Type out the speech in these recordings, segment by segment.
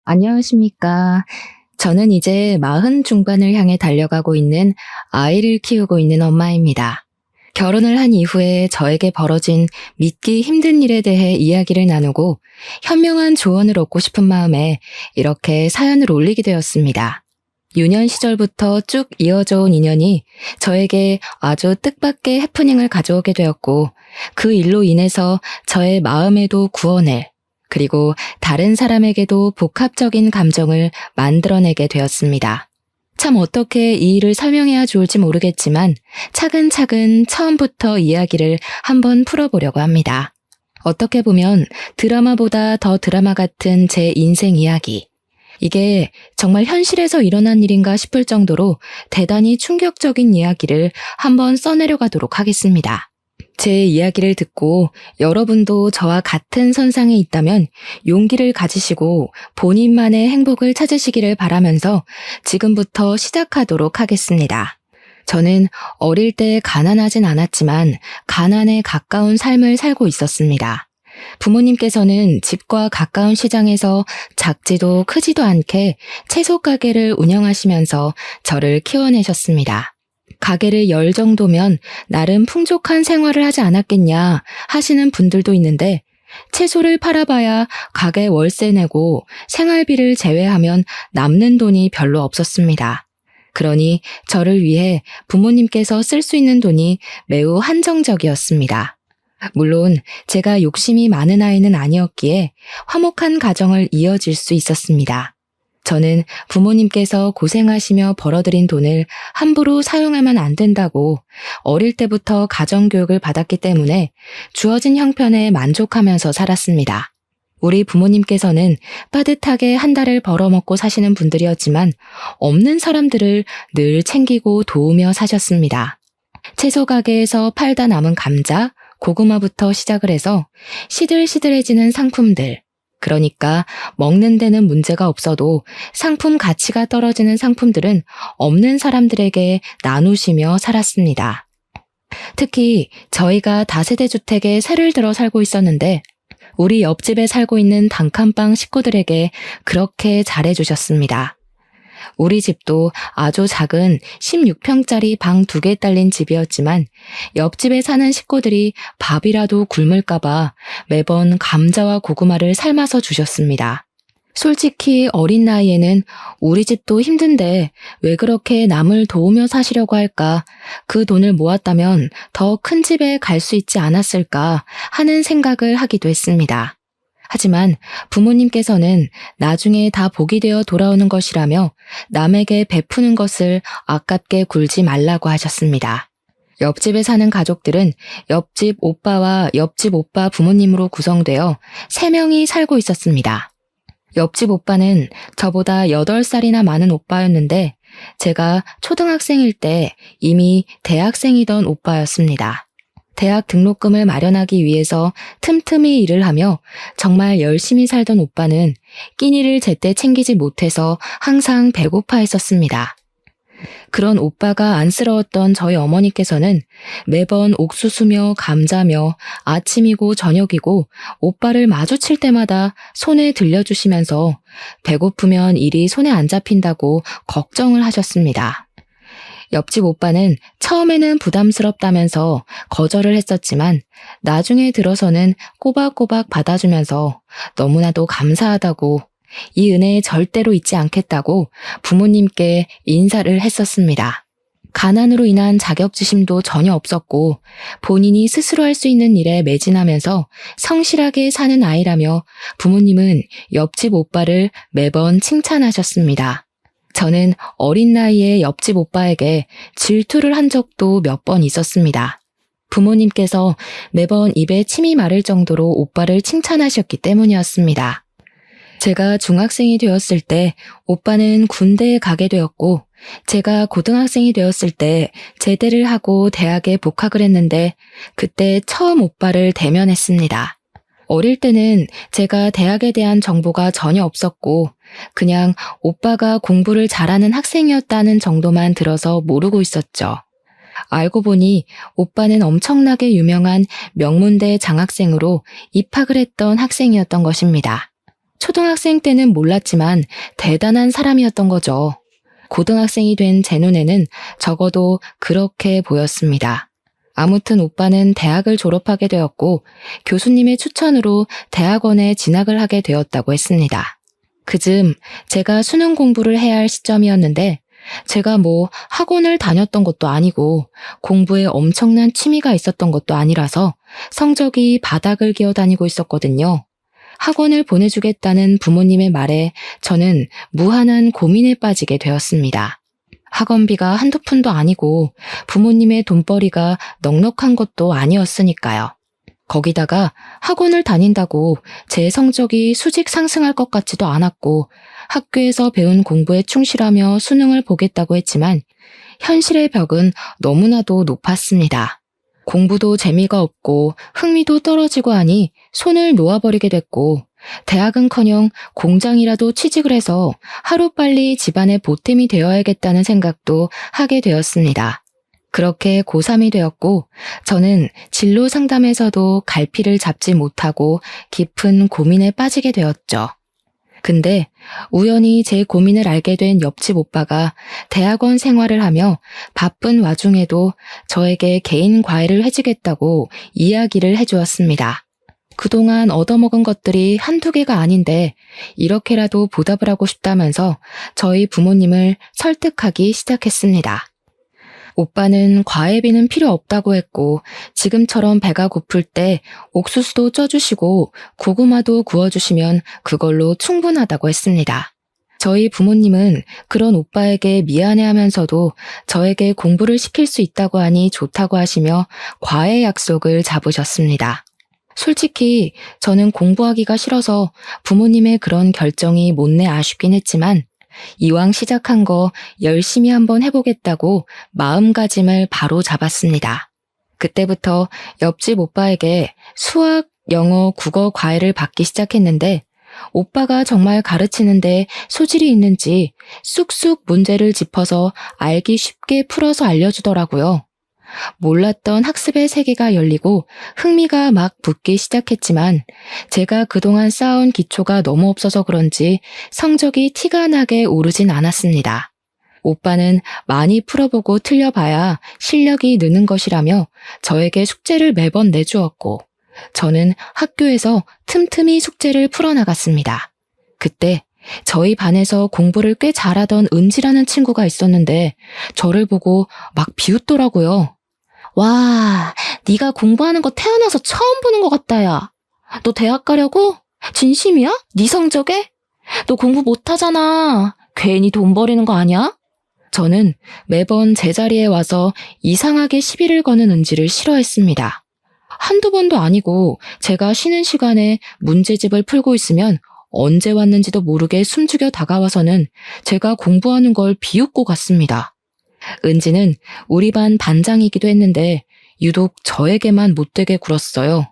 안녕하십니까. 저는 이제 40 중반을 향해 달려가고 있는 아이를 키우고 있는 엄마입니다. 결혼을 한 이후에 저에게 벌어진 믿기 힘든 일에 대해 이야기를 나누고 현명한 조언을 얻고 싶은 마음에 이렇게 사연을 올리게 되었습니다. 유년 시절부터 쭉 이어져 온 인연이 저에게 아주 뜻밖의 해프닝을 가져오게 되었고, 그 일로 인해서 저의 마음에도 구원을, 그리고 다른 사람에게도 복합적인 감정을 만들어내게 되었습니다. 참 어떻게 이 일을 설명해야 좋을지 모르겠지만 차근차근 처음부터 이야기를 한번 풀어보려고 합니다. 어떻게 보면 드라마보다 더 드라마 같은 제 인생 이야기. 이게 정말 현실에서 일어난 일인가 싶을 정도로 대단히 충격적인 이야기를 한번 써내려가도록 하겠습니다. 제 이야기를 듣고 여러분도 저와 같은 선상에 있다면 용기를 가지시고 본인만의 행복을 찾으시기를 바라면서 지금부터 시작하도록 하겠습니다. 저는 어릴 때 가난하진 않았지만 가난에 가까운 삶을 살고 있었습니다. 부모님께서는 집과 가까운 시장에서 작지도 크지도 않게 채소 가게를 운영하시면서 저를 키워내셨습니다. 가게를 열 정도면 나름 풍족한 생활을 하지 않았겠냐 하시는 분들도 있는데, 채소를 팔아봐야 가게 월세 내고 생활비를 제외하면 남는 돈이 별로 없었습니다. 그러니 저를 위해 부모님께서 쓸 수 있는 돈이 매우 한정적이었습니다. 물론 제가 욕심이 많은 아이는 아니었기에 화목한 가정을 이어질 수 있었습니다. 저는 부모님께서 고생하시며 벌어들인 돈을 함부로 사용하면 안 된다고 어릴 때부터 가정교육을 받았기 때문에 주어진 형편에 만족하면서 살았습니다. 우리 부모님께서는 빠듯하게 한 달을 벌어먹고 사시는 분들이었지만 없는 사람들을 늘 챙기고 도우며 사셨습니다. 채소 가게에서 팔다 남은 감자, 고구마부터 시작을 해서 시들시들해지는 상품들, 그러니까 먹는 데는 문제가 없어도 상품 가치가 떨어지는 상품들은 없는 사람들에게 나누시며 살았습니다. 특히 저희가 다세대 주택에 새를 들어 살고 있었는데 우리 옆집에 살고 있는 단칸방 식구들에게 그렇게 잘해주셨습니다. 우리 집도 아주 작은 16평짜리 방 2개 딸린 집이었지만 옆집에 사는 식구들이 밥이라도 굶을까봐 매번 감자와 고구마를 삶아서 주셨습니다. 솔직히 어린 나이에는 우리 집도 힘든데 왜 그렇게 남을 도우며 사시려고 할까, 그 돈을 모았다면 더 큰 집에 갈 수 있지 않았을까 하는 생각을 하기도 했습니다. 하지만 부모님께서는 나중에 다 복이 되어 돌아오는 것이라며 남에게 베푸는 것을 아깝게 굴지 말라고 하셨습니다. 옆집에 사는 가족들은 옆집 오빠와 옆집 오빠 부모님으로 구성되어 3명이 살고 있었습니다. 옆집 오빠는 저보다 8살이나 많은 오빠였는데 제가 초등학생일 때 이미 대학생이던 오빠였습니다. 대학 등록금을 마련하기 위해서 틈틈이 일을 하며 정말 열심히 살던 오빠는 끼니를 제때 챙기지 못해서 항상 배고파했었습니다. 그런 오빠가 안쓰러웠던 저희 어머니께서는 매번 옥수수며 감자며 아침이고 저녁이고 오빠를 마주칠 때마다 손에 들려주시면서 배고프면 일이 손에 안 잡힌다고 걱정을 하셨습니다. 옆집 오빠는 처음에는 부담스럽다면서 거절을 했었지만 나중에 들어서는 꼬박꼬박 받아주면서 너무나도 감사하다고, 이 은혜에 절대로 잊지 않겠다고 부모님께 인사를 했었습니다. 가난으로 인한 자격지심도 전혀 없었고 본인이 스스로 할 수 있는 일에 매진하면서 성실하게 사는 아이라며 부모님은 옆집 오빠를 매번 칭찬하셨습니다. 저는 어린 나이에 옆집 오빠에게 질투를 한 적도 몇 번 있었습니다. 부모님께서 매번 입에 침이 마를 정도로 오빠를 칭찬하셨기 때문이었습니다. 제가 중학생이 되었을 때 오빠는 군대에 가게 되었고, 제가 고등학생이 되었을 때 제대를 하고 대학에 복학을 했는데 그때 처음 오빠를 대면했습니다. 어릴 때는 제가 대학에 대한 정보가 전혀 없었고 그냥 오빠가 공부를 잘하는 학생이었다는 정도만 들어서 모르고 있었죠. 알고 보니 오빠는 엄청나게 유명한 명문대 장학생으로 입학을 했던 학생이었던 것입니다. 초등학생 때는 몰랐지만 대단한 사람이었던 거죠. 고등학생이 된 제 눈에는 적어도 그렇게 보였습니다. 아무튼 오빠는 대학을 졸업하게 되었고 교수님의 추천으로 대학원에 진학을 하게 되었다고 했습니다. 그즈음 제가 수능 공부를 해야 할 시점이었는데 제가 학원을 다녔던 것도 아니고 공부에 엄청난 취미가 있었던 것도 아니라서 성적이 바닥을 기어다니고 있었거든요. 학원을 보내주겠다는 부모님의 말에 저는 무한한 고민에 빠지게 되었습니다. 학원비가 한두 푼도 아니고 부모님의 돈벌이가 넉넉한 것도 아니었으니까요. 거기다가 학원을 다닌다고 제 성적이 수직 상승할 것 같지도 않았고 학교에서 배운 공부에 충실하며 수능을 보겠다고 했지만 현실의 벽은 너무나도 높았습니다. 공부도 재미가 없고 흥미도 떨어지고 하니 손을 놓아버리게 됐고 대학은커녕 공장이라도 취직을 해서 하루빨리 집안의 보탬이 되어야겠다는 생각도 하게 되었습니다. 그렇게 고3이 되었고 저는 진로 상담에서도 갈피를 잡지 못하고 깊은 고민에 빠지게 되었죠. 근데 우연히 제 고민을 알게 된 옆집 오빠가 대학원 생활을 하며 바쁜 와중에도 저에게 개인 과외를 해주겠다고 이야기를 해주었습니다. 그동안 얻어먹은 것들이 한두 개가 아닌데 이렇게라도 보답을 하고 싶다면서 저희 부모님을 설득하기 시작했습니다. 오빠는 과외비는 필요 없다고 했고 지금처럼 배가 고플 때 옥수수도 쪄주시고 고구마도 구워주시면 그걸로 충분하다고 했습니다. 저희 부모님은 그런 오빠에게 미안해하면서도 저에게 공부를 시킬 수 있다고 하니 좋다고 하시며 과외 약속을 잡으셨습니다. 솔직히 저는 공부하기가 싫어서 부모님의 그런 결정이 못내 아쉽긴 했지만 이왕 시작한 거 열심히 한번 해보겠다고 마음가짐을 바로 잡았습니다. 그때부터 옆집 오빠에게 수학, 영어, 국어 과외를 받기 시작했는데 오빠가 정말 가르치는데 소질이 있는지 쑥쑥 문제를 짚어서 알기 쉽게 풀어서 알려주더라고요. 몰랐던 학습의 세계가 열리고 흥미가 막 붙기 시작했지만 제가 그동안 쌓아온 기초가 너무 없어서 그런지 성적이 티가 나게 오르진 않았습니다. 오빠는 많이 풀어보고 틀려봐야 실력이 느는 것이라며 저에게 숙제를 매번 내주었고 저는 학교에서 틈틈이 숙제를 풀어나갔습니다. 그때 저희 반에서 공부를 꽤 잘하던 은지라는 친구가 있었는데 저를 보고 막 비웃더라고요. 와, 네가 공부하는 거 태어나서 처음 보는 것 같다, 야. 너 대학 가려고? 진심이야? 네 성적에? 너 공부 못하잖아. 괜히 돈 버리는 거 아니야? 저는 매번 제자리에 와서 이상하게 시비를 거는 은지를 싫어했습니다. 한두 번도 아니고 제가 쉬는 시간에 문제집을 풀고 있으면 언제 왔는지도 모르게 숨죽여 다가와서는 제가 공부하는 걸 비웃고 갔습니다. 은지는 우리 반 반장이기도 했는데 유독 저에게만 못되게 굴었어요.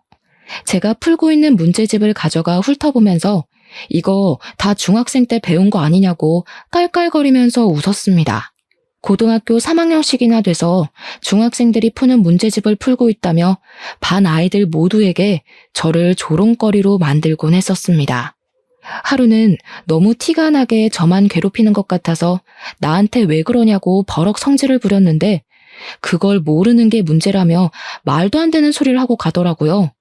제가 풀고 있는 문제집을 가져가 훑어보면서 이거 다 중학생 때 배운 거 아니냐고 깔깔거리면서 웃었습니다. 고등학교 3학년씩이나 돼서 중학생들이 푸는 문제집을 풀고 있다며 반 아이들 모두에게 저를 조롱거리로 만들곤 했었습니다. 하루는 너무 티가 나게 저만 괴롭히는 것 같아서 나한테 왜 그러냐고 버럭 성질을 부렸는데 그걸 모르는 게 문제라며 말도 안 되는 소리를 하고 가더라고요.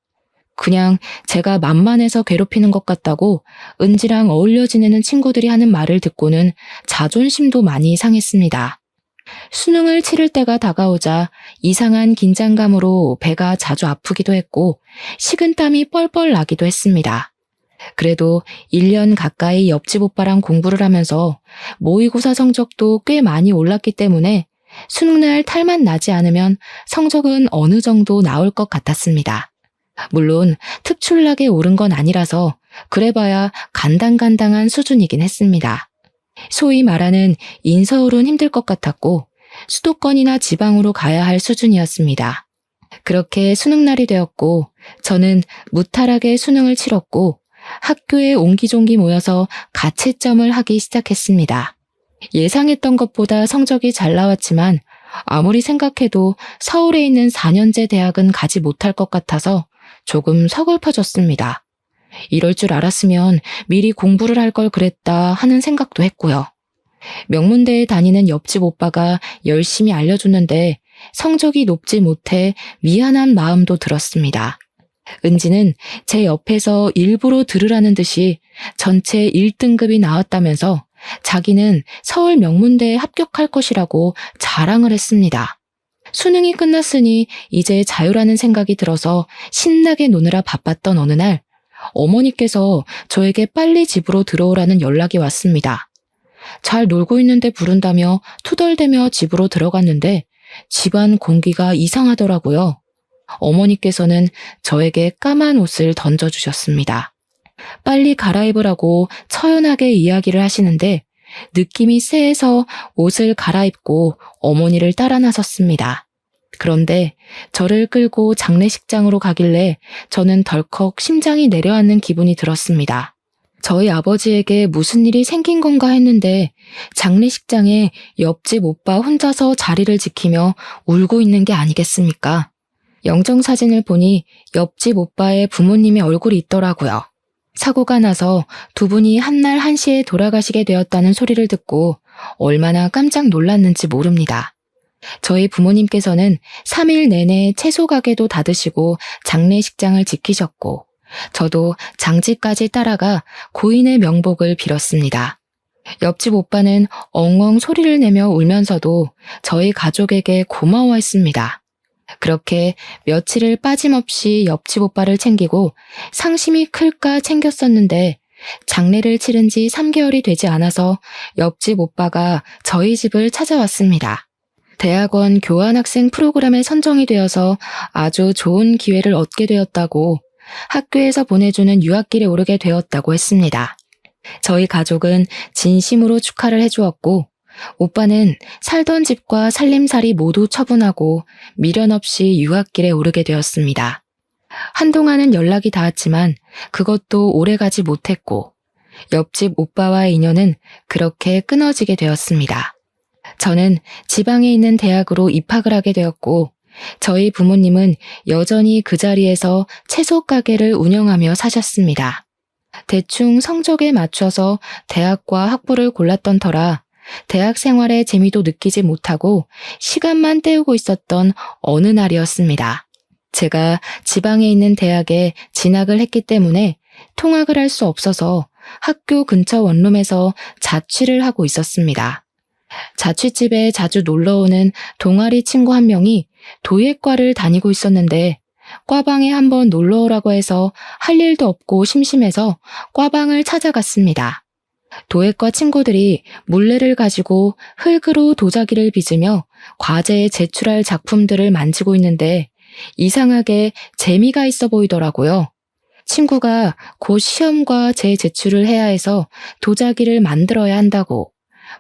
그냥 제가 만만해서 괴롭히는 것 같다고 은지랑 어울려 지내는 친구들이 하는 말을 듣고는 자존심도 많이 상했습니다. 수능을 치를 때가 다가오자 이상한 긴장감으로 배가 자주 아프기도 했고 식은땀이 뻘뻘 나기도 했습니다. 그래도 1년 가까이 옆집 오빠랑 공부를 하면서 모의고사 성적도 꽤 많이 올랐기 때문에 수능날 탈만 나지 않으면 성적은 어느 정도 나올 것 같았습니다. 물론 특출나게 오른 건 아니라서 그래봐야 간당간당한 수준이긴 했습니다. 소위 말하는 인서울은 힘들 것 같았고 수도권이나 지방으로 가야 할 수준이었습니다. 그렇게 수능날이 되었고 저는 무탈하게 수능을 치렀고 학교에 옹기종기 모여서 가채점을 하기 시작했습니다. 예상했던 것보다 성적이 잘 나왔지만 아무리 생각해도 서울에 있는 4년제 대학은 가지 못할 것 같아서 조금 서글퍼졌습니다. 이럴 줄 알았으면 미리 공부를 할 걸 그랬다 하는 생각도 했고요. 명문대에 다니는 옆집 오빠가 열심히 알려줬는데 성적이 높지 못해 미안한 마음도 들었습니다. 은지는 제 옆에서 일부러 들으라는 듯이 전체 1등급이 나왔다면서 자기는 서울 명문대에 합격할 것이라고 자랑을 했습니다. 수능이 끝났으니 이제 자유라는 생각이 들어서 신나게 노느라 바빴던 어느 날 어머니께서 저에게 빨리 집으로 들어오라는 연락이 왔습니다. 잘 놀고 있는데 부른다며 투덜대며 집으로 들어갔는데 집안 공기가 이상하더라고요. 어머니께서는 저에게 까만 옷을 던져주셨습니다. 빨리 갈아입으라고 처연하게 이야기를 하시는데 느낌이 쎄해서 옷을 갈아입고 어머니를 따라 나섰습니다. 그런데 저를 끌고 장례식장으로 가길래 저는 덜컥 심장이 내려앉는 기분이 들었습니다. 저희 아버지에게 무슨 일이 생긴 건가 했는데 장례식장에 옆집 오빠 혼자서 자리를 지키며 울고 있는 게 아니겠습니까? 영정사진을 보니 옆집 오빠의 부모님의 얼굴이 있더라고요. 사고가 나서 두 분이 한날 한시에 돌아가시게 되었다는 소리를 듣고 얼마나 깜짝 놀랐는지 모릅니다. 저희 부모님께서는 3일 내내 채소 가게도 닫으시고 장례식장을 지키셨고 저도 장지까지 따라가 고인의 명복을 빌었습니다. 옆집 오빠는 엉엉 소리를 내며 울면서도 저희 가족에게 고마워했습니다. 그렇게 며칠을 빠짐없이 옆집 오빠를 챙기고 상심이 클까 챙겼었는데 장례를 치른 지 3개월이 되지 않아서 옆집 오빠가 저희 집을 찾아왔습니다. 대학원 교환학생 프로그램에 선정이 되어서 아주 좋은 기회를 얻게 되었다고 학교에서 보내주는 유학길에 오르게 되었다고 했습니다. 저희 가족은 진심으로 축하를 해주었고 오빠는 살던 집과 살림살이 모두 처분하고 미련 없이 유학길에 오르게 되었습니다. 한동안은 연락이 닿았지만 그것도 오래가지 못했고 옆집 오빠와의 인연은 그렇게 끊어지게 되었습니다. 저는 지방에 있는 대학으로 입학을 하게 되었고 저희 부모님은 여전히 그 자리에서 채소 가게를 운영하며 사셨습니다. 대충 성적에 맞춰서 대학과 학부를 골랐던 터라 대학 생활의 재미도 느끼지 못하고 시간만 때우고 있었던 어느 날이었습니다. 제가 지방에 있는 대학에 진학을 했기 때문에 통학을 할 수 없어서 학교 근처 원룸에서 자취를 하고 있었습니다. 자취집에 자주 놀러오는 동아리 친구 한 명이 도예과를 다니고 있었는데 과방에 한번 놀러오라고 해서 할 일도 없고 심심해서 과방을 찾아갔습니다. 도예과 친구들이 물레를 가지고 흙으로 도자기를 빚으며 과제에 제출할 작품들을 만지고 있는데 이상하게 재미가 있어 보이더라고요. 친구가 곧 시험과 재제출을 해야 해서 도자기를 만들어야 한다고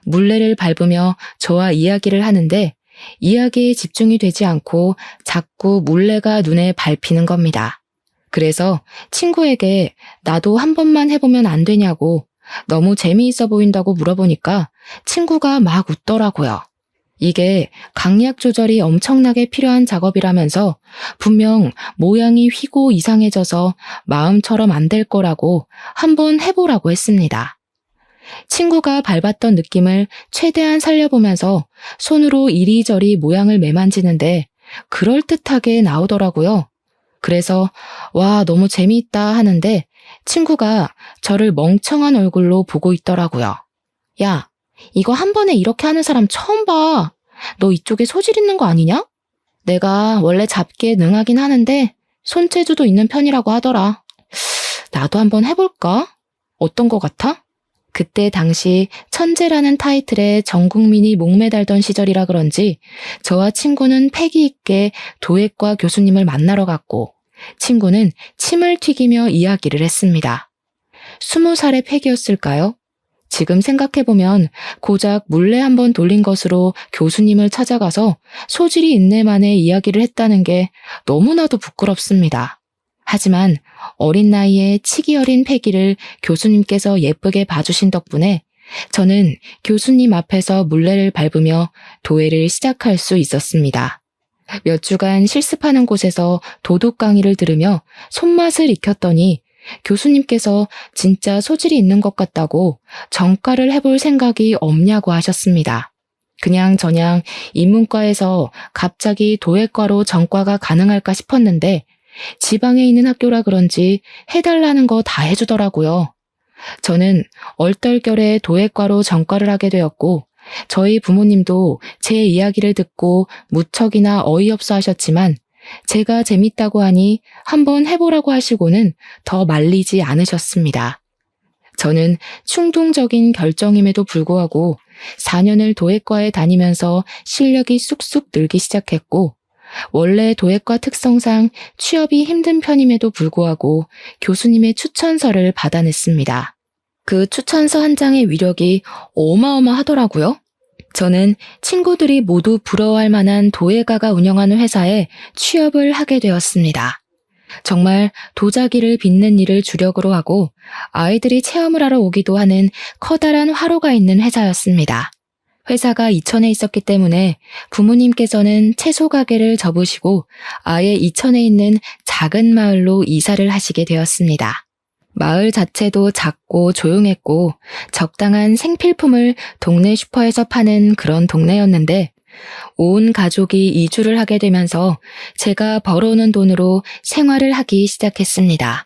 물레를 밟으며 저와 이야기를 하는데 이야기에 집중이 되지 않고 자꾸 물레가 눈에 밟히는 겁니다. 그래서 친구에게 나도 한 번만 해보면 안 되냐고 너무 재미있어 보인다고 물어보니까 친구가 막 웃더라고요. 이게 강약 조절이 엄청나게 필요한 작업이라면서 분명 모양이 휘고 이상해져서 마음처럼 안 될 거라고 한번 해보라고 했습니다. 친구가 밟았던 느낌을 최대한 살려보면서 손으로 이리저리 모양을 매만지는데 그럴듯하게 나오더라고요. 그래서 와, 너무 재미있다 하는데 친구가 저를 멍청한 얼굴로 보고 있더라고요. 야, 이거 한 번에 이렇게 하는 사람 처음 봐. 너 이쪽에 소질 있는 거 아니냐? 내가 원래 잡기에 능하긴 하는데 손재주도 있는 편이라고 하더라. 나도 한번 해볼까? 어떤 거 같아? 그때 당시 천재라는 타이틀에 전 국민이 목매달던 시절이라 그런지 저와 친구는 패기 있게 도예과 교수님을 만나러 갔고 친구는 침을 튀기며 이야기를 했습니다. 20살의 패기였을까요? 지금 생각해보면 고작 물레 한번 돌린 것으로 교수님을 찾아가서 소질이 있네만의 이야기를 했다는 게 너무나도 부끄럽습니다. 하지만 어린 나이에 치기 어린 패기를 교수님께서 예쁘게 봐주신 덕분에 저는 교수님 앞에서 물레를 밟으며 도예를 시작할 수 있었습니다. 몇 주간 실습하는 곳에서 도둑 강의를 들으며 손맛을 익혔더니 교수님께서 진짜 소질이 있는 것 같다고 전과를 해볼 생각이 없냐고 하셨습니다. 그냥저냥 인문과에서 갑자기 도예과로 전과가 가능할까 싶었는데 지방에 있는 학교라 그런지 해달라는 거 다 해주더라고요. 저는 얼떨결에 도예과로 전과를 하게 되었고 저희 부모님도 제 이야기를 듣고 무척이나 어이없어 하셨지만 제가 재밌다고 하니 한번 해보라고 하시고는 더 말리지 않으셨습니다. 저는 충동적인 결정임에도 불구하고 4년을 도예과에 다니면서 실력이 쑥쑥 늘기 시작했고 원래 도예과 특성상 취업이 힘든 편임에도 불구하고 교수님의 추천서를 받아냈습니다. 그 추천서 한 장의 위력이 어마어마하더라고요. 저는 친구들이 모두 부러워할 만한 도예가가 운영하는 회사에 취업을 하게 되었습니다. 정말 도자기를 빚는 일을 주력으로 하고 아이들이 체험을 하러 오기도 하는 커다란 화로가 있는 회사였습니다. 회사가 이천에 있었기 때문에 부모님께서는 채소 가게를 접으시고 아예 이천에 있는 작은 마을로 이사를 하시게 되었습니다. 마을 자체도 작고 조용했고 적당한 생필품을 동네 슈퍼에서 파는 그런 동네였는데 온 가족이 이주를 하게 되면서 제가 벌어오는 돈으로 생활을 하기 시작했습니다.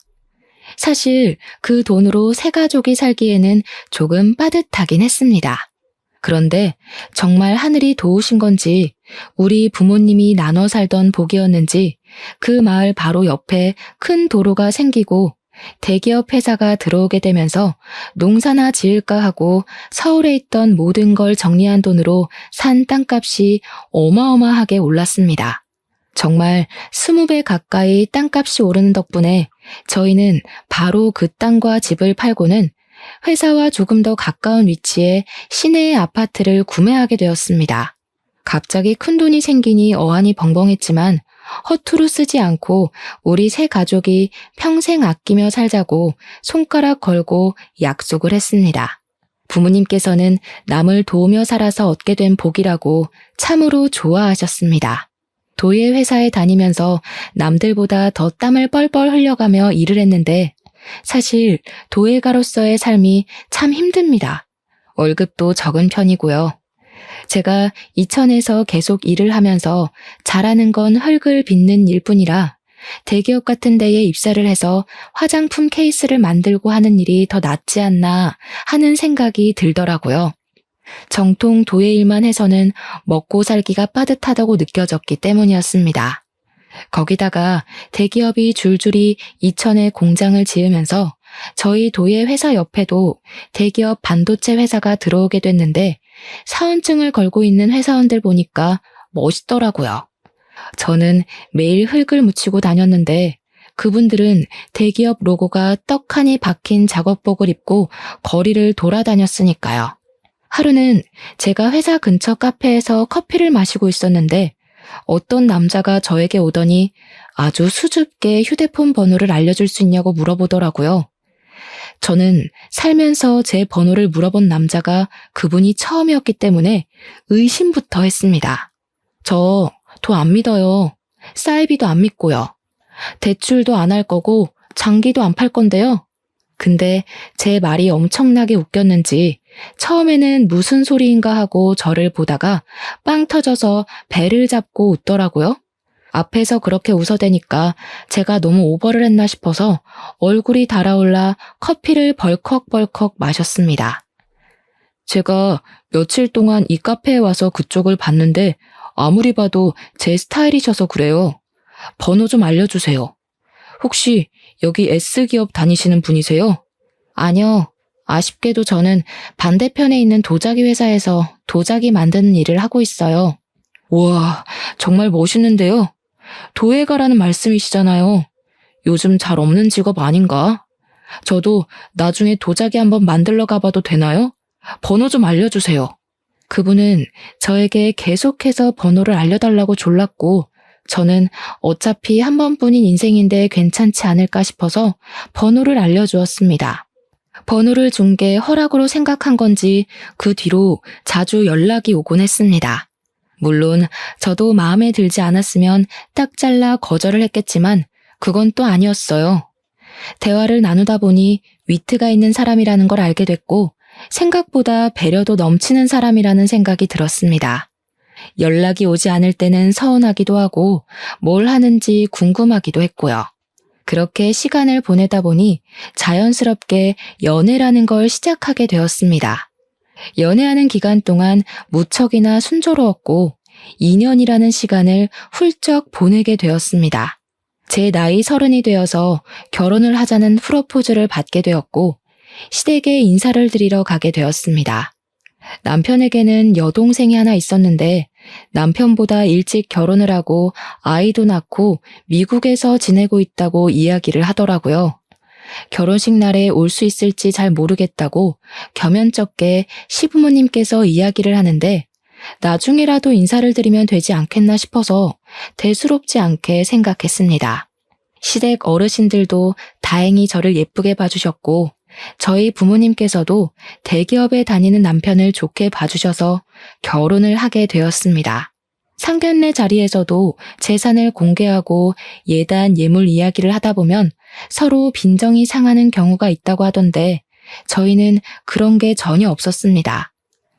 사실 그 돈으로 세 가족이 살기에는 조금 빠듯하긴 했습니다. 그런데 정말 하늘이 도우신 건지 우리 부모님이 나눠 살던 복이었는지 그 마을 바로 옆에 큰 도로가 생기고 대기업 회사가 들어오게 되면서 농사나 지을까 하고 서울에 있던 모든 걸 정리한 돈으로 산 땅값이 어마어마하게 올랐습니다. 정말 20배 가까이 땅값이 오르는 덕분에 저희는 바로 그 땅과 집을 팔고는 회사와 조금 더 가까운 위치에 시내의 아파트를 구매하게 되었습니다. 갑자기 큰 돈이 생기니 어안이 벙벙했지만 허투루 쓰지 않고 우리 세 가족이 평생 아끼며 살자고 손가락 걸고 약속을 했습니다. 부모님께서는 남을 도우며 살아서 얻게 된 복이라고 참으로 좋아하셨습니다. 도예 회사에 다니면서 남들보다 더 땀을 뻘뻘 흘려가며 일을 했는데 사실 도예가로서의 삶이 참 힘듭니다. 월급도 적은 편이고요. 제가 이천에서 계속 일을 하면서 잘하는 건 흙을 빚는 일뿐이라 대기업 같은 데에 입사를 해서 화장품 케이스를 만들고 하는 일이 더 낫지 않나 하는 생각이 들더라고요. 정통 도예 일만 해서는 먹고 살기가 빠듯하다고 느껴졌기 때문이었습니다. 거기다가 대기업이 줄줄이 이천에 공장을 지으면서 저희 도예 회사 옆에도 대기업 반도체 회사가 들어오게 됐는데 사원증을 걸고 있는 회사원들 보니까 멋있더라고요. 저는 매일 흙을 묻히고 다녔는데 그분들은 대기업 로고가 떡하니 박힌 작업복을 입고 거리를 돌아다녔으니까요. 하루는 제가 회사 근처 카페에서 커피를 마시고 있었는데 어떤 남자가 저에게 오더니 아주 수줍게 휴대폰 번호를 알려줄 수 있냐고 물어보더라고요. 저는 살면서 제 번호를 물어본 남자가 그분이 처음이었기 때문에 의심부터 했습니다. 저 도 안 믿어요. 사이비도 안 믿고요. 대출도 안 할 거고 장기도 안 팔 건데요. 근데 제 말이 엄청나게 웃겼는지 처음에는 무슨 소리인가 하고 저를 보다가 빵 터져서 배를 잡고 웃더라고요. 앞에서 그렇게 웃어대니까 제가 너무 오버를 했나 싶어서 얼굴이 달아올라 커피를 벌컥벌컥 마셨습니다. 제가 며칠 동안 이 카페에 와서 그쪽을 봤는데 아무리 봐도 제 스타일이셔서 그래요. 번호 좀 알려주세요. 혹시 여기 S기업 다니시는 분이세요? 아니요. 아쉽게도 저는 반대편에 있는 도자기 회사에서 도자기 만드는 일을 하고 있어요. 우와, 정말 멋있는데요. 도예가라는 말씀이시잖아요. 요즘 잘 없는 직업 아닌가? 저도 나중에 도자기 한번 만들러 가봐도 되나요? 번호 좀 알려주세요. 그분은 저에게 계속해서 번호를 알려달라고 졸랐고 저는 어차피 한 번뿐인 인생인데 괜찮지 않을까 싶어서 번호를 알려주었습니다. 번호를 준 게 허락으로 생각한 건지 그 뒤로 자주 연락이 오곤 했습니다. 물론 저도 마음에 들지 않았으면 딱 잘라 거절을 했겠지만 그건 또 아니었어요. 대화를 나누다 보니 위트가 있는 사람이라는 걸 알게 됐고 생각보다 배려도 넘치는 사람이라는 생각이 들었습니다. 연락이 오지 않을 때는 서운하기도 하고 뭘 하는지 궁금하기도 했고요. 그렇게 시간을 보내다 보니 자연스럽게 연애라는 걸 시작하게 되었습니다. 연애하는 기간 동안 무척이나 순조로웠고 2년이라는 시간을 훌쩍 보내게 되었습니다. 제 나이 30이 되어서 결혼을 하자는 프로포즈를 받게 되었고 시댁에 인사를 드리러 가게 되었습니다. 남편에게는 여동생이 하나 있었는데 남편보다 일찍 결혼을 하고 아이도 낳고 미국에서 지내고 있다고 이야기를 하더라고요. 결혼식 날에 올 수 있을지 잘 모르겠다고 겸연쩍게 시부모님께서 이야기를 하는데 나중에라도 인사를 드리면 되지 않겠나 싶어서 대수롭지 않게 생각했습니다. 시댁 어르신들도 다행히 저를 예쁘게 봐주셨고 저희 부모님께서도 대기업에 다니는 남편을 좋게 봐주셔서 결혼을 하게 되었습니다. 상견례 자리에서도 재산을 공개하고 예단 예물 이야기를 하다 보면 서로 빈정이 상하는 경우가 있다고 하던데 저희는 그런 게 전혀 없었습니다.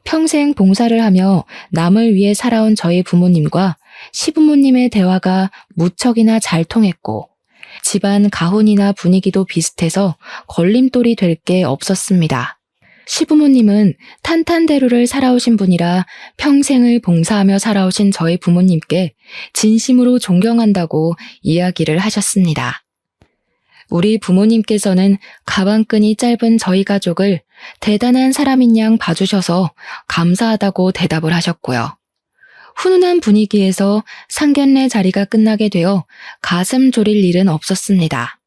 평생 봉사를 하며 남을 위해 살아온 저희 부모님과 시부모님의 대화가 무척이나 잘 통했고 집안 가훈이나 분위기도 비슷해서 걸림돌이 될 게 없었습니다. 시부모님은 탄탄대로를 살아오신 분이라 평생을 봉사하며 살아오신 저희 부모님께 진심으로 존경한다고 이야기를 하셨습니다. 우리 부모님께서는 가방끈이 짧은 저희 가족을 대단한 사람인 양 봐주셔서 감사하다고 대답을 하셨고요. 훈훈한 분위기에서 상견례 자리가 끝나게 되어 가슴 졸일 일은 없었습니다.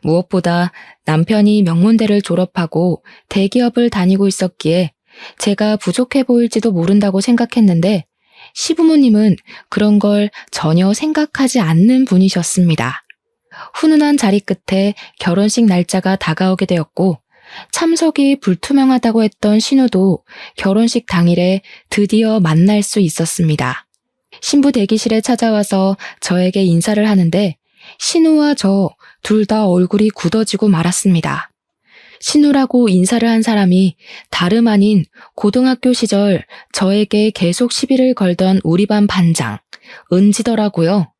무엇보다 남편이 명문대를 졸업하고 대기업을 다니고 있었기에 제가 부족해 보일지도 모른다고 생각했는데 시부모님은 그런 걸 전혀 생각하지 않는 분이셨습니다. 훈훈한 자리 끝에 결혼식 날짜가 다가오게 되었고 참석이 불투명하다고 했던 신우도 결혼식 당일에 드디어 만날 수 있었습니다. 신부 대기실에 찾아와서 저에게 인사를 하는데 신우와 저 둘 다 얼굴이 굳어지고 말았습니다. 신우라고 인사를 한 사람이 다름 아닌 고등학교 시절 저에게 계속 시비를 걸던 우리 반 반장, 은지더라고요.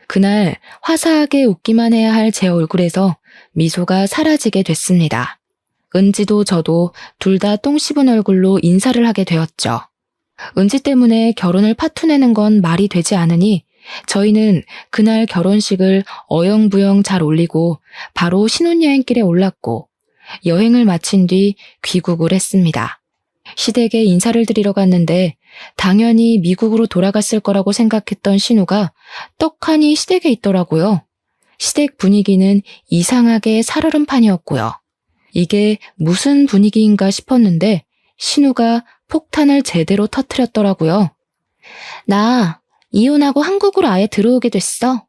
그날 화사하게 웃기만 해야 할 제 얼굴에서 미소가 사라지게 됐습니다. 은지도 저도 둘 다 똥 씹은 얼굴로 인사를 하게 되었죠. 은지 때문에 결혼을 파투내는 건 말이 되지 않으니 저희는 그날 결혼식을 어영부영 잘 올리고 바로 신혼여행길에 올랐고 여행을 마친 뒤 귀국을 했습니다. 시댁에 인사를 드리러 갔는데 당연히 미국으로 돌아갔을 거라고 생각했던 신우가 떡하니 시댁에 있더라고요. 시댁 분위기는 이상하게 살얼음판이었고요. 이게 무슨 분위기인가 싶었는데 신우가 폭탄을 제대로 터뜨렸더라고요. 나 이혼하고 한국으로 아예 들어오게 됐어.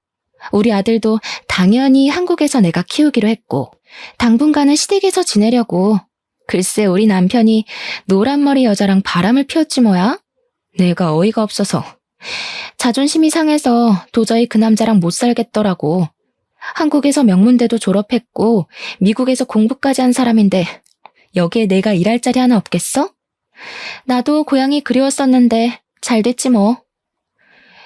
우리 아들도 당연히 한국에서 내가 키우기로 했고 당분간은 시댁에서 지내려고. 글쎄 우리 남편이 노란머리 여자랑 바람을 피웠지 뭐야? 내가 어이가 없어서 자존심이 상해서 도저히 그 남자랑 못 살겠더라고. 한국에서 명문대도 졸업했고 미국에서 공부까지 한 사람인데 여기에 내가 일할 자리 하나 없겠어? 나도 고향이 그리웠었는데 잘 됐지 뭐.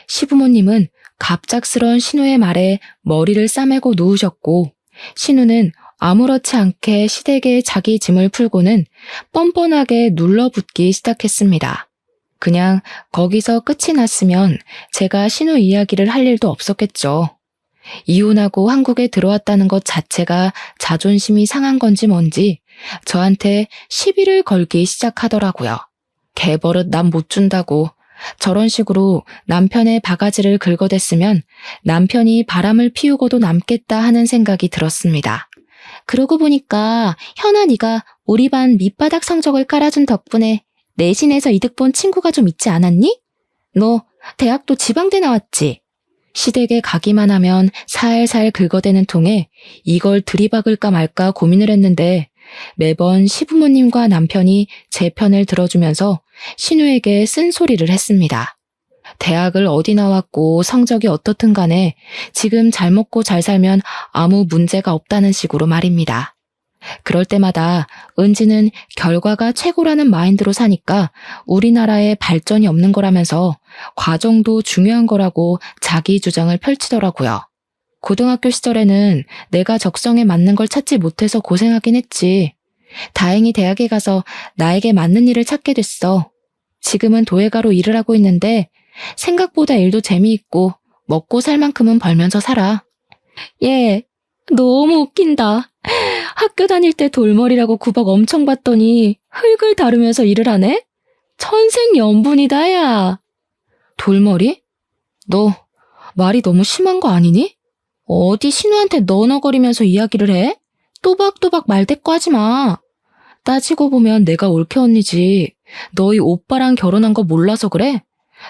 시부모님은 갑작스런 신우의 말에 머리를 싸매고 누우셨고 신우는 아무렇지 않게 시댁에 자기 짐을 풀고는 뻔뻔하게 눌러붙기 시작했습니다. 그냥 거기서 끝이 났으면 제가 신우 이야기를 할 일도 없었겠죠. 이혼하고 한국에 들어왔다는 것 자체가 자존심이 상한 건지 뭔지 저한테 시비를 걸기 시작하더라고요. 개버릇 남 못 준다고. 저런 식으로 남편의 바가지를 긁어댔으면 남편이 바람을 피우고도 남겠다 하는 생각이 들었습니다. 그러고 보니까 현아 네가 우리 반 밑바닥 성적을 깔아준 덕분에 내신에서 이득 본 친구가 좀 있지 않았니? 너 대학도 지방대 나왔지? 시댁에 가기만 하면 살살 긁어대는 통에 이걸 들이박을까 말까 고민을 했는데 매번 시부모님과 남편이 제 편을 들어주면서 신우에게 쓴소리를 했습니다. 대학을 어디 나왔고 성적이 어떻든 간에 지금 잘 먹고 잘 살면 아무 문제가 없다는 식으로 말입니다. 그럴 때마다 은지는 결과가 최고라는 마인드로 사니까 우리나라에 발전이 없는 거라면서 과정도 중요한 거라고 자기 주장을 펼치더라고요. 고등학교 시절에는 내가 적성에 맞는 걸 찾지 못해서 고생하긴 했지. 다행히 대학에 가서 나에게 맞는 일을 찾게 됐어. 지금은 도예가로 일을 하고 있는데 생각보다 일도 재미있고 먹고 살 만큼은 벌면서 살아. 얘, 너무 웃긴다. 학교 다닐 때 돌머리라고 구박 엄청 받더니 흙을 다루면서 일을 하네? 천생연분이다, 야. 돌머리? 너 말이 너무 심한 거 아니니? 어디 신우한테 너너거리면서 이야기를 해? 또박또박 말대꾸 하지 마. 따지고 보면 내가 올케 언니지. 너희 오빠랑 결혼한 거 몰라서 그래?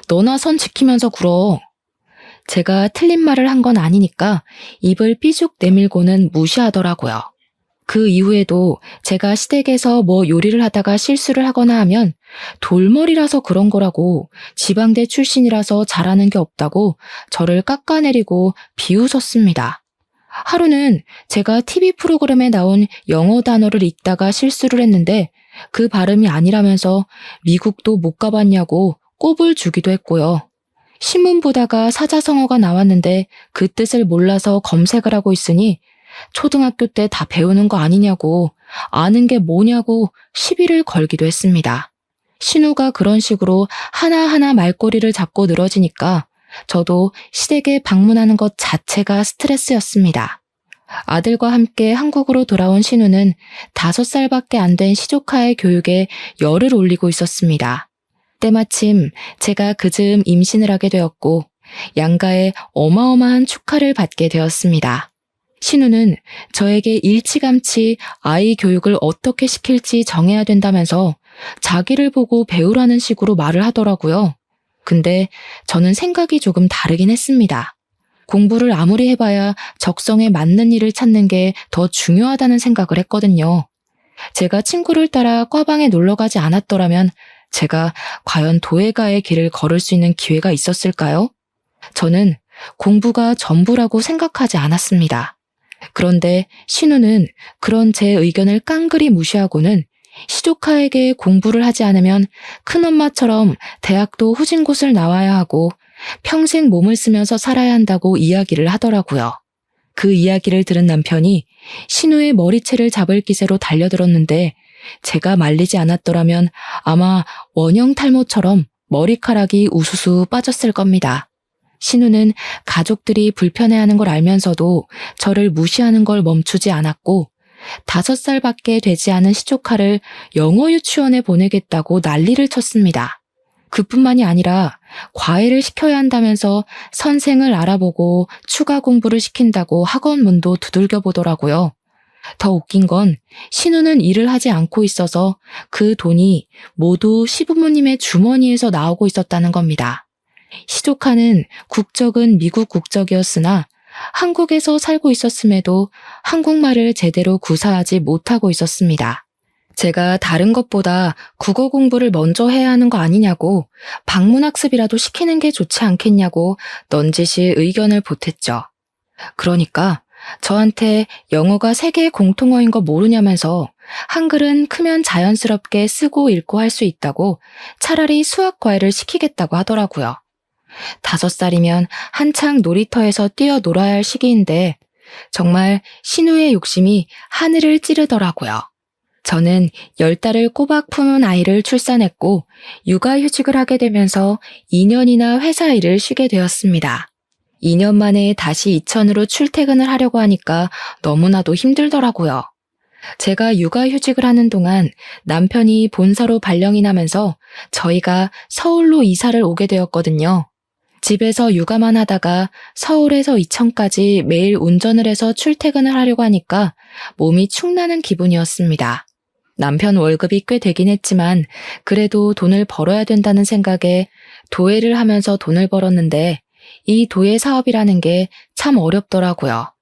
너나 선 지키면서 굴어. 제가 틀린 말을 한 건 아니니까 입을 삐죽 내밀고는 무시하더라고요. 그 이후에도 제가 시댁에서 뭐 요리를 하다가 실수를 하거나 하면 돌머리라서 그런 거라고, 지방대 출신이라서 잘하는 게 없다고 저를 깎아내리고 비웃었습니다. 하루는 제가 TV 프로그램에 나온 영어 단어를 읽다가 실수를 했는데 그 발음이 아니라면서 미국도 못 가봤냐고 꼽을 주기도 했고요. 신문 보다가 사자성어가 나왔는데 그 뜻을 몰라서 검색을 하고 있으니 초등학교 때 다 배우는 거 아니냐고, 아는 게 뭐냐고 시비를 걸기도 했습니다. 신우가 그런 식으로 하나하나 말꼬리를 잡고 늘어지니까 저도 시댁에 방문하는 것 자체가 스트레스였습니다. 아들과 함께 한국으로 돌아온 신우는 5살밖에 안 된 시조카의 교육에 열을 올리고 있었습니다. 때마침 제가 그즈음 임신을 하게 되었고 양가의 어마어마한 축하를 받게 되었습니다. 신우는 저에게 일찌감치 아이 교육을 어떻게 시킬지 정해야 된다면서 자기를 보고 배우라는 식으로 말을 하더라고요. 근데 저는 생각이 조금 다르긴 했습니다. 공부를 아무리 해봐야 적성에 맞는 일을 찾는 게 더 중요하다는 생각을 했거든요. 제가 친구를 따라 과방에 놀러 가지 않았더라면 제가 과연 도예가의 길을 걸을 수 있는 기회가 있었을까요? 저는 공부가 전부라고 생각하지 않았습니다. 그런데 신우는 그런 제 의견을 깡그리 무시하고는 시조카에게 공부를 하지 않으면 큰엄마처럼 대학도 후진곳을 나와야 하고 평생 몸을 쓰면서 살아야 한다고 이야기를 하더라고요. 그 이야기를 들은 남편이 신우의 머리채를 잡을 기세로 달려들었는데 제가 말리지 않았더라면 아마 원형 탈모처럼 머리카락이 우수수 빠졌을 겁니다. 신우는 가족들이 불편해하는 걸 알면서도 저를 무시하는 걸 멈추지 않았고 5살밖에 되지 않은 시조카를 영어 유치원에 보내겠다고 난리를 쳤습니다. 그뿐만이 아니라 과외를 시켜야 한다면서 선생을 알아보고 추가 공부를 시킨다고 학원 문도 두들겨 보더라고요. 더 웃긴 건 신우는 일을 하지 않고 있어서 그 돈이 모두 시부모님의 주머니에서 나오고 있었다는 겁니다. 시조카는 국적은 미국 국적이었으나 한국에서 살고 있었음에도 한국말을 제대로 구사하지 못하고 있었습니다. 제가 다른 것보다 국어 공부를 먼저 해야 하는 거 아니냐고, 방문학습이라도 시키는 게 좋지 않겠냐고 넌지시 의견을 보탰죠. 그러니까 저한테 영어가 세계 공통어인 거 모르냐면서 한글은 크면 자연스럽게 쓰고 읽고 할 수 있다고 차라리 수학 과외를 시키겠다고 하더라고요. 5살이면 한창 놀이터에서 뛰어놀아야 할 시기인데 정말 신우의 욕심이 하늘을 찌르더라고요. 저는 10달을 꼬박 품은 아이를 출산했고 육아휴직을 하게 되면서 2년이나 회사 일을 쉬게 되었습니다. 2년 만에 다시 이천으로 출퇴근을 하려고 하니까 너무나도 힘들더라고요. 제가 육아휴직을 하는 동안 남편이 본사로 발령이 나면서 저희가 서울로 이사를 오게 되었거든요. 집에서 육아만 하다가 서울에서 이천까지 매일 운전을 해서 출퇴근을 하려고 하니까 몸이 축나는 기분이었습니다. 남편 월급이 꽤 되긴 했지만 그래도 돈을 벌어야 된다는 생각에 도예를 하면서 돈을 벌었는데 이 도예 사업이라는 게 참 어렵더라고요.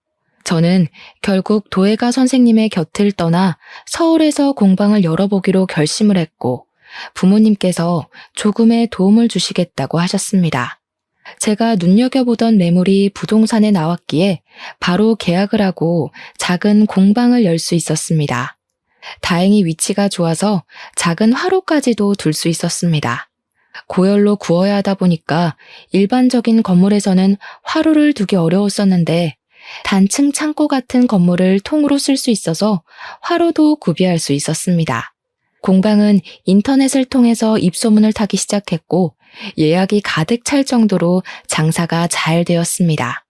저는 결국 도예가 선생님의 곁을 떠나 서울에서 공방을 열어보기로 결심을 했고 부모님께서 조금의 도움을 주시겠다고 하셨습니다. 제가 눈여겨보던 매물이 부동산에 나왔기에 바로 계약을 하고 작은 공방을 열 수 있었습니다. 다행히 위치가 좋아서 작은 화로까지도 둘 수 있었습니다. 고열로 구워야 하다 보니까 일반적인 건물에서는 화로를 두기 어려웠었는데 단층 창고 같은 건물을 통으로 쓸 수 있어서 화로도 구비할 수 있었습니다. 공방은 인터넷을 통해서 입소문을 타기 시작했고 예약이 가득 찰 정도로 장사가 잘 되었습니다.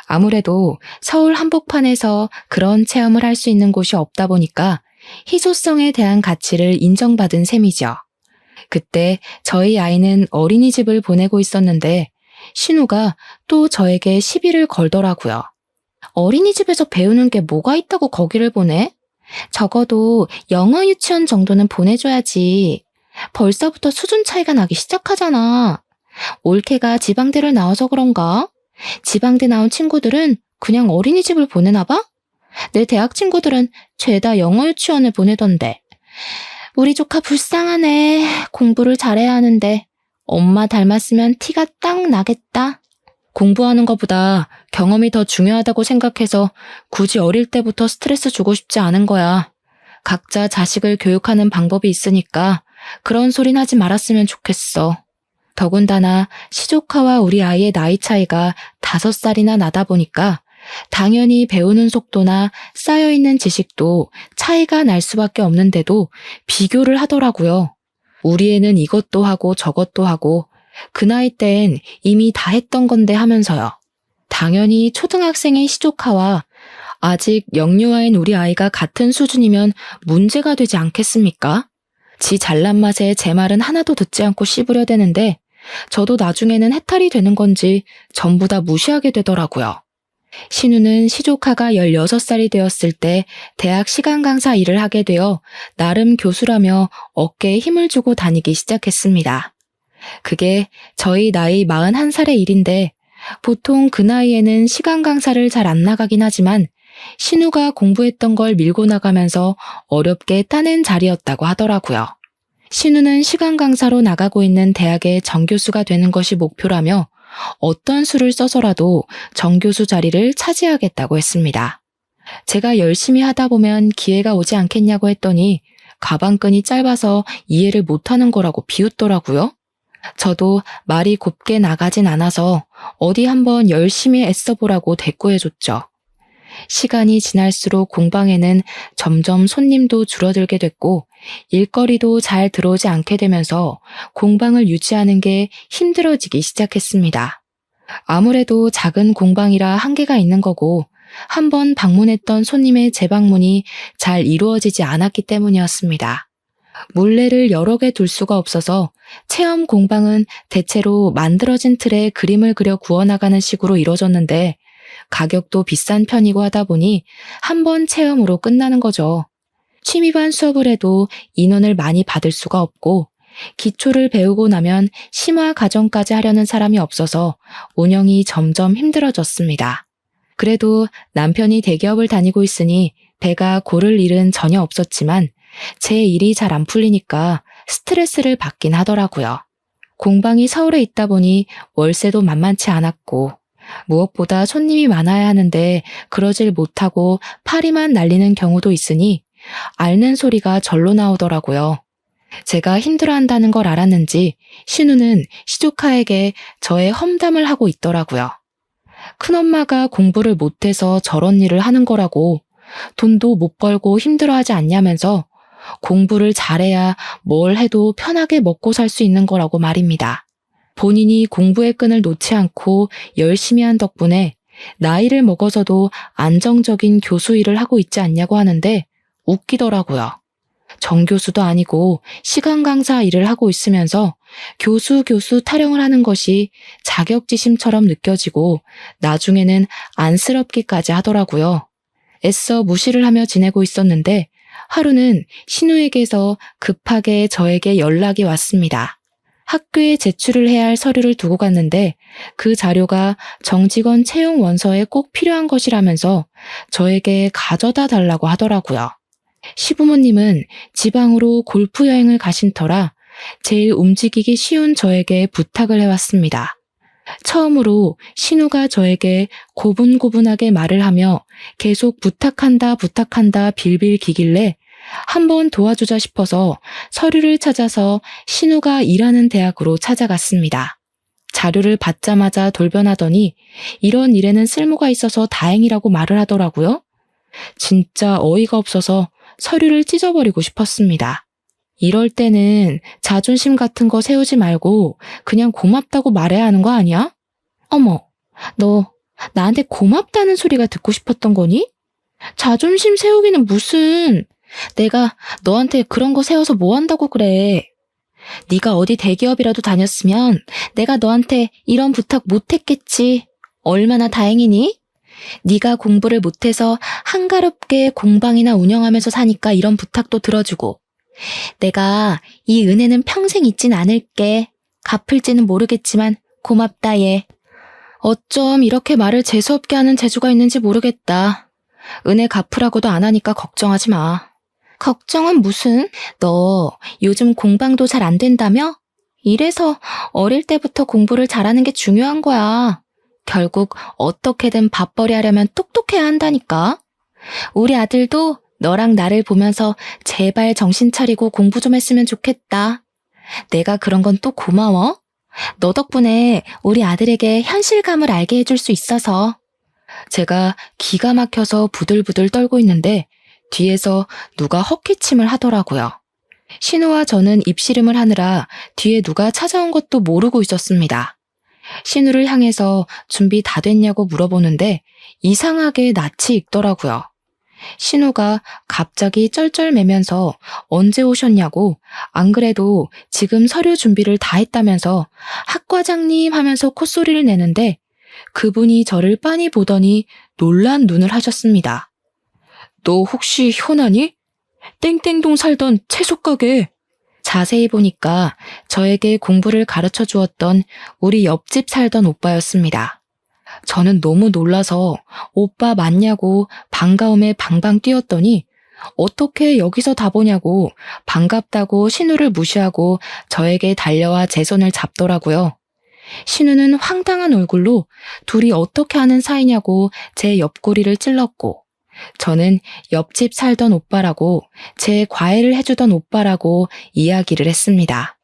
아무래도 서울 한복판에서 그런 체험을 할 수 있는 곳이 없다 보니까 희소성에 대한 가치를 인정받은 셈이죠. 그때 저희 아이는 어린이집을 보내고 있었는데 신우가 또 저에게 시비를 걸더라고요. 어린이집에서 배우는 게 뭐가 있다고 거기를 보내? 적어도 영어 유치원 정도는 보내줘야지. 벌써부터 수준 차이가 나기 시작하잖아. 올케가 지방대를 나와서 그런가? 지방대 나온 친구들은 그냥 어린이집을 보내나 봐? 내 대학 친구들은 죄다 영어 유치원을 보내던데. 우리 조카 불쌍하네. 공부를 잘해야 하는데 엄마 닮았으면 티가 딱 나겠다. 공부하는 것보다 경험이 더 중요하다고 생각해서 굳이 어릴 때부터 스트레스 주고 싶지 않은 거야. 각자 자식을 교육하는 방법이 있으니까 그런 소린 하지 말았으면 좋겠어. 더군다나 시조카와 우리 아이의 나이 차이가 5살이나 나다 보니까 당연히 배우는 속도나 쌓여있는 지식도 차이가 날 수밖에 없는데도 비교를 하더라고요. 우리 애는 이것도 하고 저것도 하고 그 나이 땐 이미 다 했던 건데 하면서요. 당연히 초등학생의 시조카와 아직 영유아인 우리 아이가 같은 수준이면 문제가 되지 않겠습니까? 지 잘난 맛에 제 말은 하나도 듣지 않고 씹으려 대는데 저도 나중에는 해탈이 되는 건지 전부 다 무시하게 되더라고요. 신우는 시조카가 16살이 되었을 때 대학 시간 강사 일을 하게 되어 나름 교수라며 어깨에 힘을 주고 다니기 시작했습니다. 그게 저희 나이 41살의 일인데 보통 그 나이에는 시간 강사를 잘 안 나가긴 하지만 신우가 공부했던 걸 밀고 나가면서 어렵게 따낸 자리였다고 하더라고요. 신우는 시간 강사로 나가고 있는 대학의 정교수가 되는 것이 목표라며 어떤 수를 써서라도 정교수 자리를 차지하겠다고 했습니다. 제가 열심히 하다 보면 기회가 오지 않겠냐고 했더니 가방끈이 짧아서 이해를 못하는 거라고 비웃더라고요. 저도 말이 곱게 나가진 않아서 어디 한번 열심히 애써보라고 대꾸해줬죠. 시간이 지날수록 공방에는 점점 손님도 줄어들게 됐고 일거리도 잘 들어오지 않게 되면서 공방을 유지하는 게 힘들어지기 시작했습니다. 아무래도 작은 공방이라 한계가 있는 거고 한번 방문했던 손님의 재방문이 잘 이루어지지 않았기 때문이었습니다. 물레를 여러 개 둘 수가 없어서 체험 공방은 대체로 만들어진 틀에 그림을 그려 구워나가는 식으로 이루어졌는데 가격도 비싼 편이고 하다 보니 한 번 체험으로 끝나는 거죠. 취미반 수업을 해도 인원을 많이 받을 수가 없고 기초를 배우고 나면 심화 과정까지 하려는 사람이 없어서 운영이 점점 힘들어졌습니다. 그래도 남편이 대기업을 다니고 있으니 배가 고를 일은 전혀 없었지만 제 일이 잘 안 풀리니까 스트레스를 받긴 하더라고요. 공방이 서울에 있다 보니 월세도 만만치 않았고 무엇보다 손님이 많아야 하는데 그러질 못하고 파리만 날리는 경우도 있으니 앓는 소리가 절로 나오더라고요. 제가 힘들어한다는 걸 알았는지 신우는 시조카에게 저의 험담을 하고 있더라고요. 큰엄마가 공부를 못해서 저런 일을 하는 거라고 돈도 못 벌고 힘들어하지 않냐면서 공부를 잘해야 뭘 해도 편하게 먹고 살 수 있는 거라고 말입니다. 본인이 공부의 끈을 놓지 않고 열심히 한 덕분에 나이를 먹어서도 안정적인 교수 일을 하고 있지 않냐고 하는데 웃기더라고요. 정교수도 아니고 시간 강사 일을 하고 있으면서 교수 타령을 하는 것이 자격지심처럼 느껴지고 나중에는 안쓰럽기까지 하더라고요. 애써 무시를 하며 지내고 있었는데 하루는 신우에게서 급하게 저에게 연락이 왔습니다. 학교에 제출을 해야 할 서류를 두고 갔는데 그 자료가 정직원 채용 원서에 꼭 필요한 것이라면서 저에게 가져다 달라고 하더라고요. 시부모님은 지방으로 골프 여행을 가신 터라 제일 움직이기 쉬운 저에게 부탁을 해왔습니다. 처음으로 신우가 저에게 고분고분하게 말을 하며 계속 부탁한다 빌빌 기길래 한번 도와주자 싶어서 서류를 찾아서 신우가 일하는 대학으로 찾아갔습니다. 자료를 받자마자 돌변하더니 이런 일에는 쓸모가 있어서 다행이라고 말을 하더라고요. 진짜 어이가 없어서 서류를 찢어버리고 싶었습니다. 이럴 때는 자존심 같은 거 세우지 말고 그냥 고맙다고 말해야 하는 거 아니야? 어머, 너 나한테 고맙다는 소리가 듣고 싶었던 거니? 자존심 세우기는 무슨... 내가 너한테 그런 거 세워서 뭐 한다고 그래. 네가 어디 대기업이라도 다녔으면 내가 너한테 이런 부탁 못 했겠지. 얼마나 다행이니? 네가 공부를 못해서 한가롭게 공방이나 운영하면서 사니까 이런 부탁도 들어주고 내가 이 은혜는 평생 잊진 않을게. 갚을지는 모르겠지만 고맙다 얘. 어쩜 이렇게 말을 재수없게 하는 재주가 있는지 모르겠다. 은혜 갚으라고도 안 하니까 걱정하지 마. 걱정은 무슨? 너 요즘 공방도 잘 안 된다며? 이래서 어릴 때부터 공부를 잘하는 게 중요한 거야. 결국 어떻게든 밥벌이 하려면 똑똑해야 한다니까. 우리 아들도 너랑 나를 보면서 제발 정신 차리고 공부 좀 했으면 좋겠다. 내가 그런 건 또 고마워. 너 덕분에 우리 아들에게 현실감을 알게 해줄 수 있어서. 제가 기가 막혀서 부들부들 떨고 있는데 뒤에서 누가 헛기침을 하더라고요. 신우와 저는 입씨름을 하느라 뒤에 누가 찾아온 것도 모르고 있었습니다. 신우를 향해서 준비 다 됐냐고 물어보는데 이상하게 낯이 익더라고요. 신우가 갑자기 쩔쩔매면서 언제 오셨냐고, 안 그래도 지금 서류 준비를 다 했다면서 학과장님 하면서 콧소리를 내는데 그분이 저를 빤히 보더니 놀란 눈을 하셨습니다. 너 혹시 효나니? 땡땡동 살던 채소가게. 자세히 보니까 저에게 공부를 가르쳐 주었던 우리 옆집 살던 오빠였습니다. 저는 너무 놀라서 오빠 맞냐고 반가움에 방방 뛰었더니 어떻게 여기서 다 보냐고 반갑다고 신우를 무시하고 저에게 달려와 제 손을 잡더라고요. 신우는 황당한 얼굴로 둘이 어떻게 하는 사이냐고 제 옆구리를 찔렀고 저는 옆집 살던 오빠라고 제 과외를 해주던 오빠라고 이야기를 했습니다.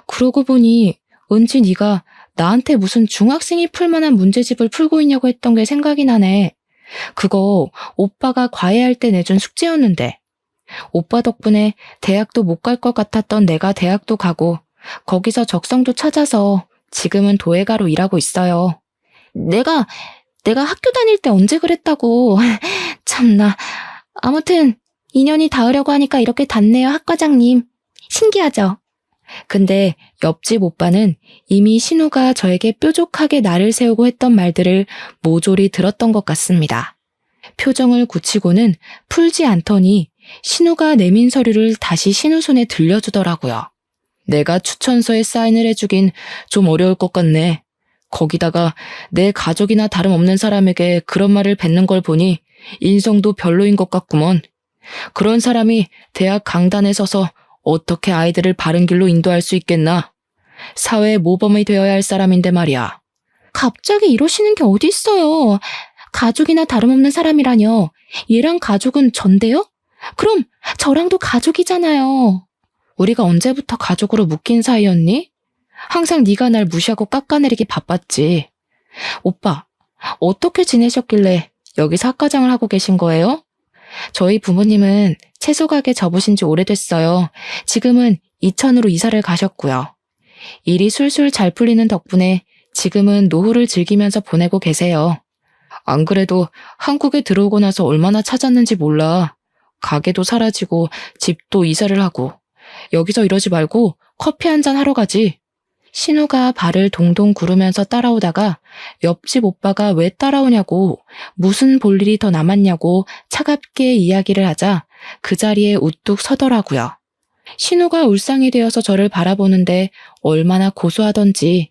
그러고 보니 은지 네가 나한테 무슨 중학생이 풀만한 문제집을 풀고 있냐고 했던 게 생각이 나네. 그거 오빠가 과외할 때 내준 숙제였는데 오빠 덕분에 대학도 못 갈 것 같았던 내가 대학도 가고 거기서 적성도 찾아서 지금은 도예가로 일하고 있어요. 내가 학교 다닐 때 언제 그랬다고. 참나. 아무튼 인연이 닿으려고 하니까 이렇게 닿네요, 학과장님. 신기하죠? 근데 옆집 오빠는 이미 신우가 저에게 뾰족하게 날을 세우고 했던 말들을 모조리 들었던 것 같습니다. 표정을 굳히고는 풀지 않더니 신우가 내민 서류를 다시 신우 손에 들려주더라고요. 내가 추천서에 사인을 해주긴 좀 어려울 것 같네. 거기다가 내 가족이나 다름없는 사람에게 그런 말을 뱉는 걸 보니 인성도 별로인 것 같구먼. 그런 사람이 대학 강단에 서서 어떻게 아이들을 바른 길로 인도할 수 있겠나? 사회의 모범이 되어야 할 사람인데 말이야. 갑자기 이러시는 게 어디 있어요. 가족이나 다름없는 사람이라뇨. 얘랑 가족은 전데요? 그럼 저랑도 가족이잖아요. 우리가 언제부터 가족으로 묶인 사이였니? 항상 네가 날 무시하고 깎아내리기 바빴지. 오빠, 어떻게 지내셨길래 여기서 학과장을 하고 계신 거예요? 저희 부모님은 채소 가게 접으신 지 오래됐어요. 지금은 이천으로 이사를 가셨고요. 일이 술술 잘 풀리는 덕분에 지금은 노후를 즐기면서 보내고 계세요. 안 그래도 한국에 들어오고 나서 얼마나 찾았는지 몰라. 가게도 사라지고 집도 이사를 하고. 여기서 이러지 말고 커피 한잔 하러 가지. 신우가 발을 동동 구르면서 따라오다가 옆집 오빠가 왜 따라오냐고, 무슨 볼일이 더 남았냐고 차갑게 이야기를 하자 그 자리에 우뚝 서더라고요. 신우가 울상이 되어서 저를 바라보는데 얼마나 고소하던지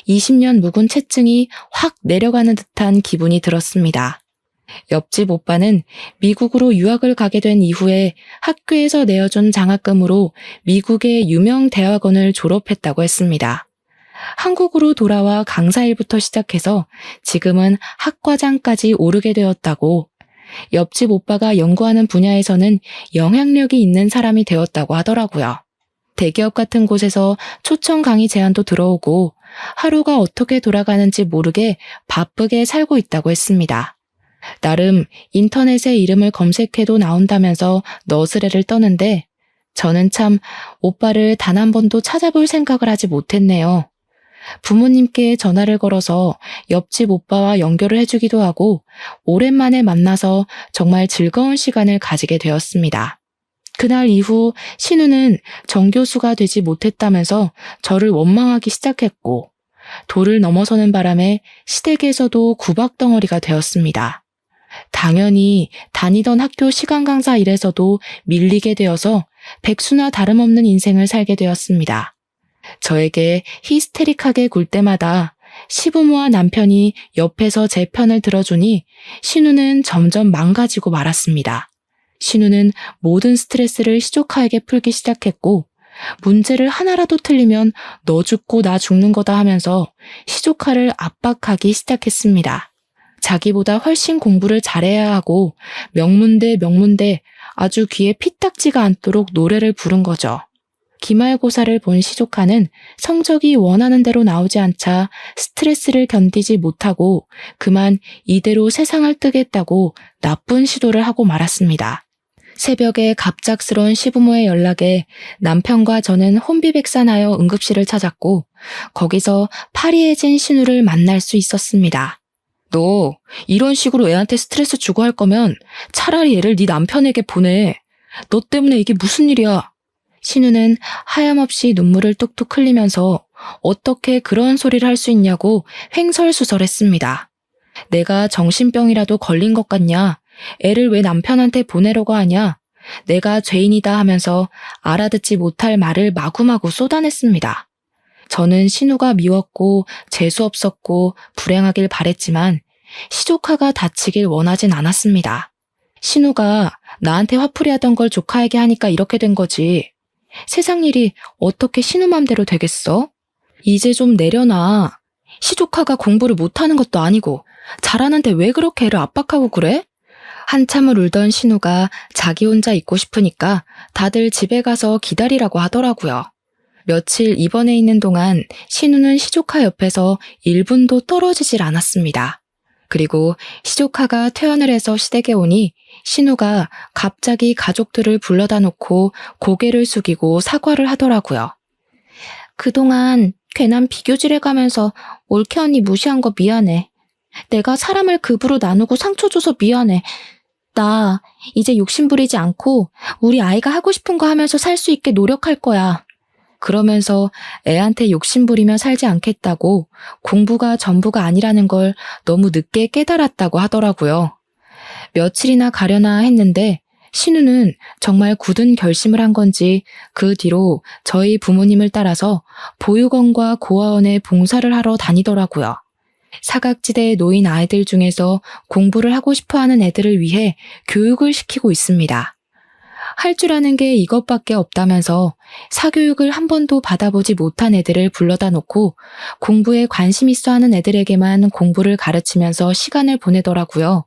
20년 묵은 체증이 확 내려가는 듯한 기분이 들었습니다. 옆집 오빠는 미국으로 유학을 가게 된 이후에 학교에서 내어준 장학금으로 미국의 유명 대학원을 졸업했다고 했습니다. 한국으로 돌아와 강사 일부터 시작해서 지금은 학과장까지 오르게 되었다고, 옆집 오빠가 연구하는 분야에서는 영향력이 있는 사람이 되었다고 하더라고요. 대기업 같은 곳에서 초청 강의 제안도 들어오고 하루가 어떻게 돌아가는지 모르게 바쁘게 살고 있다고 했습니다. 나름 인터넷에 이름을 검색해도 나온다면서 너스레를 떠는데 저는 참 오빠를 단 한 번도 찾아볼 생각을 하지 못했네요. 부모님께 전화를 걸어서 옆집 오빠와 연결을 해주기도 하고 오랜만에 만나서 정말 즐거운 시간을 가지게 되었습니다. 그날 이후 신우는 정교수가 되지 못했다면서 저를 원망하기 시작했고 도를 넘어서는 바람에 시댁에서도 구박덩어리가 되었습니다. 당연히 다니던 학교 시간 강사 일에서도 밀리게 되어서 백수나 다름없는 인생을 살게 되었습니다. 저에게 히스테릭하게 굴 때마다 시부모와 남편이 옆에서 제 편을 들어주니 신우는 점점 망가지고 말았습니다. 신우는 모든 스트레스를 시조카에게 풀기 시작했고 문제를 하나라도 틀리면 너 죽고 나 죽는 거다 하면서 시조카를 압박하기 시작했습니다. 자기보다 훨씬 공부를 잘해야 하고 명문대 아주 귀에 피딱지가 않도록 노래를 부른 거죠. 기말고사를 본 시조카는 성적이 원하는 대로 나오지 않자 스트레스를 견디지 못하고 그만 이대로 세상을 뜨겠다고 나쁜 시도를 하고 말았습니다. 새벽에 갑작스러운 시부모의 연락에 남편과 저는 혼비백산하여 응급실을 찾았고 거기서 파리해진 신우를 만날 수 있었습니다. 너 이런 식으로 애한테 스트레스 주고 할 거면 차라리 애를 네 남편에게 보내. 너 때문에 이게 무슨 일이야. 신우는 하염없이 눈물을 뚝뚝 흘리면서 어떻게 그런 소리를 할 수 있냐고 횡설수설했습니다. 내가 정신병이라도 걸린 것 같냐? 애를 왜 남편한테 보내려고 하냐? 내가 죄인이다 하면서 알아듣지 못할 말을 마구마구 쏟아냈습니다. 저는 신우가 미웠고 재수없었고 불행하길 바랬지만 시조카가 다치길 원하진 않았습니다. 신우가 나한테 화풀이하던 걸 조카에게 하니까 이렇게 된 거지. 세상 일이 어떻게 신우 맘대로 되겠어? 이제 좀 내려놔. 시조카가 공부를 못하는 것도 아니고 잘하는데 왜 그렇게 애를 압박하고 그래? 한참을 울던 신우가 자기 혼자 있고 싶으니까 다들 집에 가서 기다리라고 하더라고요. 며칠 입원해 있는 동안 신우는 시조카 옆에서 1분도 떨어지질 않았습니다. 그리고 시조카가 퇴원을 해서 시댁에 오니 신우가 갑자기 가족들을 불러다 놓고 고개를 숙이고 사과를 하더라고요. 그동안 괜한 비교질해가면서 올케 언니 무시한 거 미안해. 내가 사람을 급으로 나누고 상처 줘서 미안해. 나 이제 욕심 부리지 않고 우리 아이가 하고 싶은 거 하면서 살 수 있게 노력할 거야. 그러면서 애한테 욕심 부리며 살지 않겠다고 공부가 전부가 아니라는 걸 너무 늦게 깨달았다고 하더라고요. 며칠이나 가려나 했는데 신우는 정말 굳은 결심을 한 건지 그 뒤로 저희 부모님을 따라서 보육원과 고아원에 봉사를 하러 다니더라고요. 사각지대에 놓인 아이들 중에서 공부를 하고 싶어하는 애들을 위해 교육을 시키고 있습니다. 할 줄 아는 게 이것밖에 없다면서 사교육을 한 번도 받아보지 못한 애들을 불러다 놓고 공부에 관심 있어 하는 애들에게만 공부를 가르치면서 시간을 보내더라고요.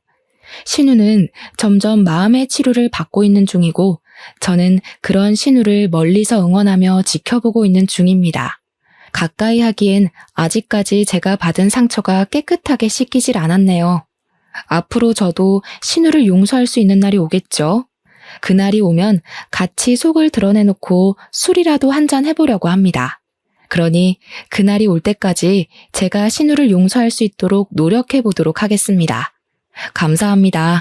신우는 점점 마음의 치료를 받고 있는 중이고 저는 그런 신우를 멀리서 응원하며 지켜보고 있는 중입니다. 가까이 하기엔 아직까지 제가 받은 상처가 깨끗하게 씻기질 않았네요. 앞으로 저도 신우를 용서할 수 있는 날이 오겠죠. 그날이 오면 같이 속을 드러내놓고 술이라도 한잔 해보려고 합니다. 그러니 그날이 올 때까지 제가 신우를 용서할 수 있도록 노력해보도록 하겠습니다. 감사합니다.